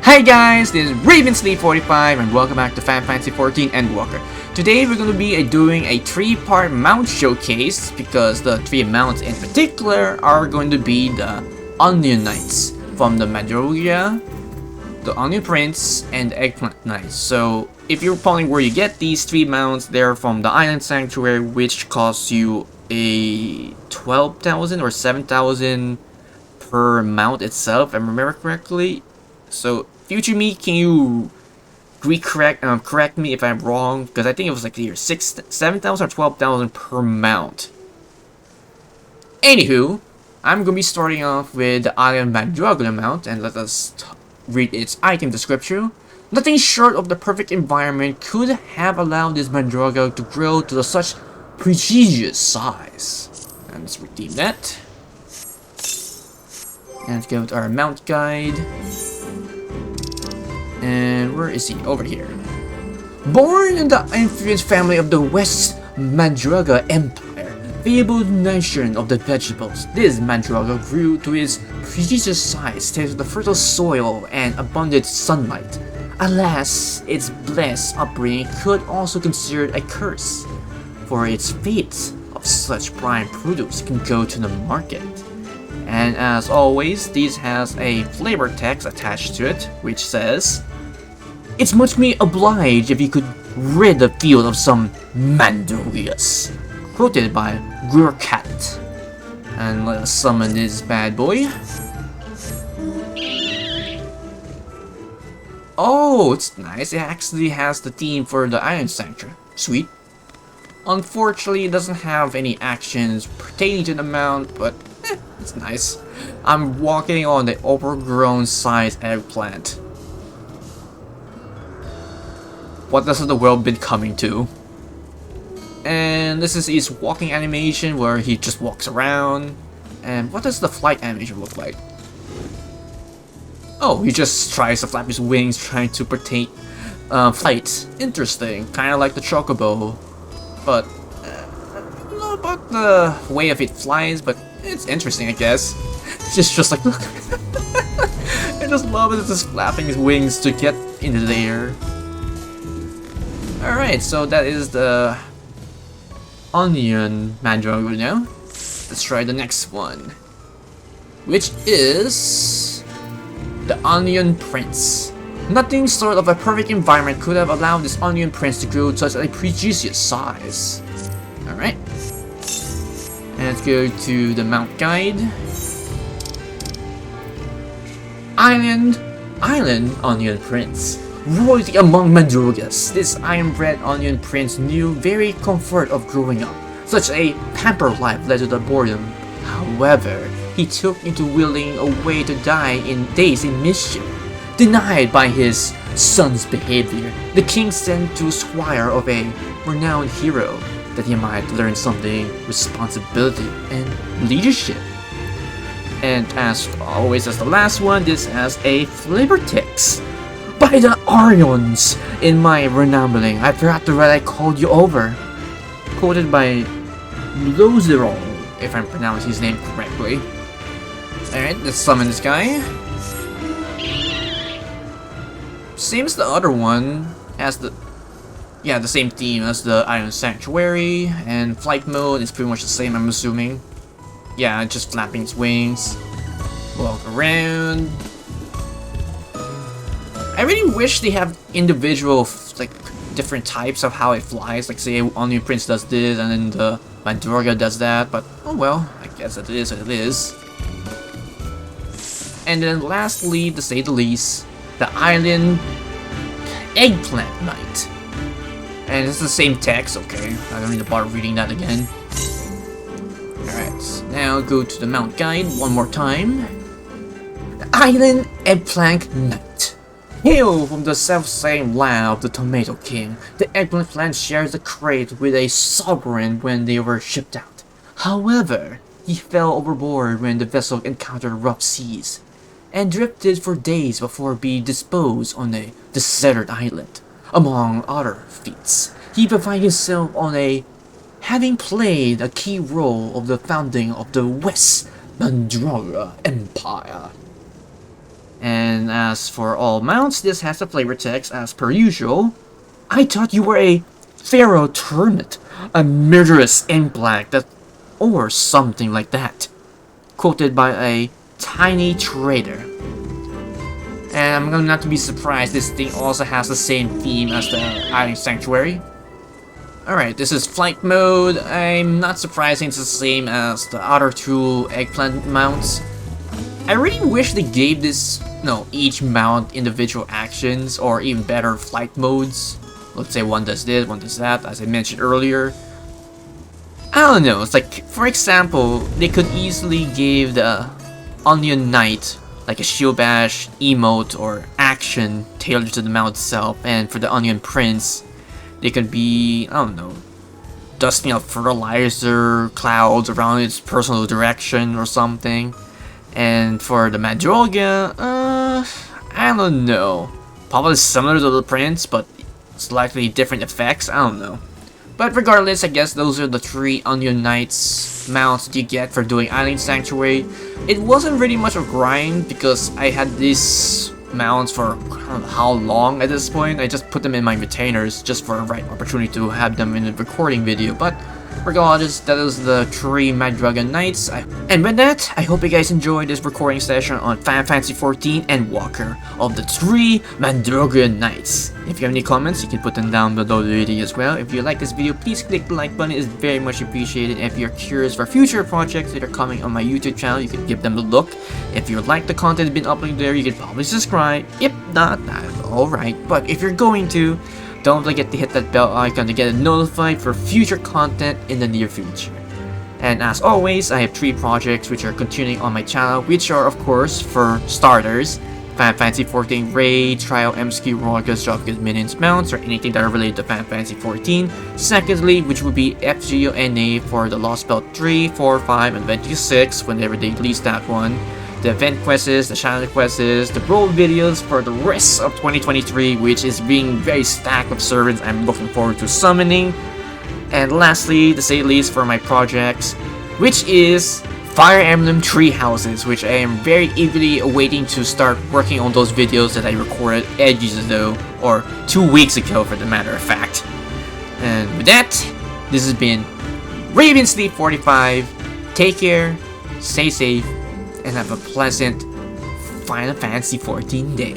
Hi guys, this is Ravensleep45 and welcome back to Fantasy XIV Endwalker. Today we're going to be doing a 3-part mount showcase because the 3 mounts in particular are going to be the Onion Knights from the Mandra, the Onion Prince, and the Eggplant Knight. So if you're wondering where you get these 3 mounts, they're from the Island Sanctuary, which costs you a 12,000 or 7,000 per mount itself, if I remember correctly. So, future me, can you correct me if I'm wrong? Because I think it was like either 7,000 or 12,000 per mount. Anywho, I'm gonna be starting off with the Island Mandra mount, and let us read its item description. Nothing short of the perfect environment could have allowed this Mandra to grow to such prodigious size. And let's redeem that. And let's go with our mount guide. And where is he? Over here. Born in the influential family of the West Mandra Empire, fabled nation of the vegetables, this Mandra grew to its prodigious size thanks to the fertile soil and abundant sunlight. Alas, its blessed upbringing could also considered a curse, for its feats of such prime produce can go to the market. And as always, this has a flavor text attached to it, which says, "It's much me obliged if you could rid the field of some Mandorius." Quoted by Gurkat. And let us summon this bad boy. Oh, it's nice. It actually has the theme for the Iron Sanctuary. Sweet. Unfortunately, it doesn't have any actions pertaining to the mount, but it's nice. I'm walking on the overgrown sized eggplant. What has the world been coming to? And this is his walking animation where he just walks around. And what does the flight animation look like? Oh, he just tries to flap his wings trying to partake flight. Interesting, kind of like the chocobo. But I don't know about the way of it flies, but it's interesting, I guess. It's just like, look. I just love it, just flapping his wings to get into the air. Alright, so that is the Onion Mandra now. Let's try the next one, which is the Onion Prince. Nothing short of a perfect environment could have allowed this Onion Prince to grow to such a prodigious size. Alright. And let's go to the mount guide. Island Onion Prince. Royalty among Mandrogas, this iron-bred Onion Prince knew very comfort of growing up. Such a pampered life led to the boredom. However, he took into willing a way to die in days in mischief. Denied by his son's behavior, the king sent to squire of a renowned hero that he might learn something responsibility and leadership. And as always, as the last one, this has a flavor text. By the Arions, in my rambling, I forgot to write I called you over. Quoted by Lozerol, if I'm pronouncing his name correctly. Alright, let's summon this guy. Same as the other one, as the same theme as the Iron Sanctuary, and flight mode is pretty much the same, I'm assuming. Yeah, just flapping its wings, walk around. I really wish they have individual, like, different types of how it flies. Like, say, Onion Prince does this, and then the Mandra does that. But, oh well, I guess it is what it is. And then lastly, to say the least, the Island Eggplant Knight. And it's the same text, okay. I don't need to bother reading that again. Alright, now go to the mount guide one more time. The Island Eggplant Knight. Hail from the selfsame land of the Tomato King, the Eggplant plant shares a crate with a sovereign when they were shipped out. However, he fell overboard when the vessel encountered rough seas, and drifted for days before being disposed on a deserted island. Among other feats, he provided himself on having played a key role of the founding of the West Mandra Empire. And as for all mounts, this has the flavor text as per usual. I thought you were a pharaoh hermit, a murderous ink black that, or something like that. Quoted by a tiny trader. And I'm going not to be surprised, this thing also has the same theme as the Island Sanctuary. Alright, this is flight mode. I'm not surprising it's the same as the other two eggplant mounts. I really wish they gave this, each mount individual actions or even better flight modes. Let's say one does this, one does that, as I mentioned earlier. I don't know, it's like, for example, they could easily give the Onion Knight like a shield bash, emote, or action tailored to the mount itself, and for the Onion Prince, they could be, I don't know, dusting up fertilizer clouds around its personal direction or something. And for the Mandroga, I don't know. Probably similar to the Prince, but slightly different effects, I don't know. But regardless, I guess those are the 3 Onion Knights mounts that you get for doing Island Sanctuary. It wasn't really much of a grind because I had these mounts for I don't know how long at this point. I just put them in my retainers just for the right opportunity to have them in a recording video. But regardless, that is the 3 Mandra Knights. And with that, I hope you guys enjoyed this recording session on Fantasy XIV Endwalker of the 3 Mandra Knights. If you have any comments, you can put them down below the video as well. If you like this video, please click the like button, it is very much appreciated. If you're curious for future projects that are coming on my YouTube channel, you can give them a look. If you like the content that's been uploaded there, you can probably subscribe. If not, that's alright. But if you're going to, don't forget to hit that bell icon to get notified for future content in the near future. And as always, I have 3 projects which are continuing on my channel, which are of course, for starters, Fantasy XIV Raid, Trial MSQ Rockets, Shotgun Minions Mounts, or anything that are related to Fantasy XIV. Secondly, which would be FGONA for the Lost Belt 3, 4, 5, and eventually 6, whenever they release that one. The event quests, the channel quests, the role videos for the rest of 2023, which is being very stacked of servants I'm looking forward to summoning. And lastly, to say the least, for my projects, which is Fire Emblem Tree Houses, which I am very eagerly awaiting to start working on those videos that I recorded ages ago, or 2 weeks ago for the matter of fact. And with that, this has been RavenSleep45. Take care, stay safe, and have a pleasant Final Fantasy XIV day.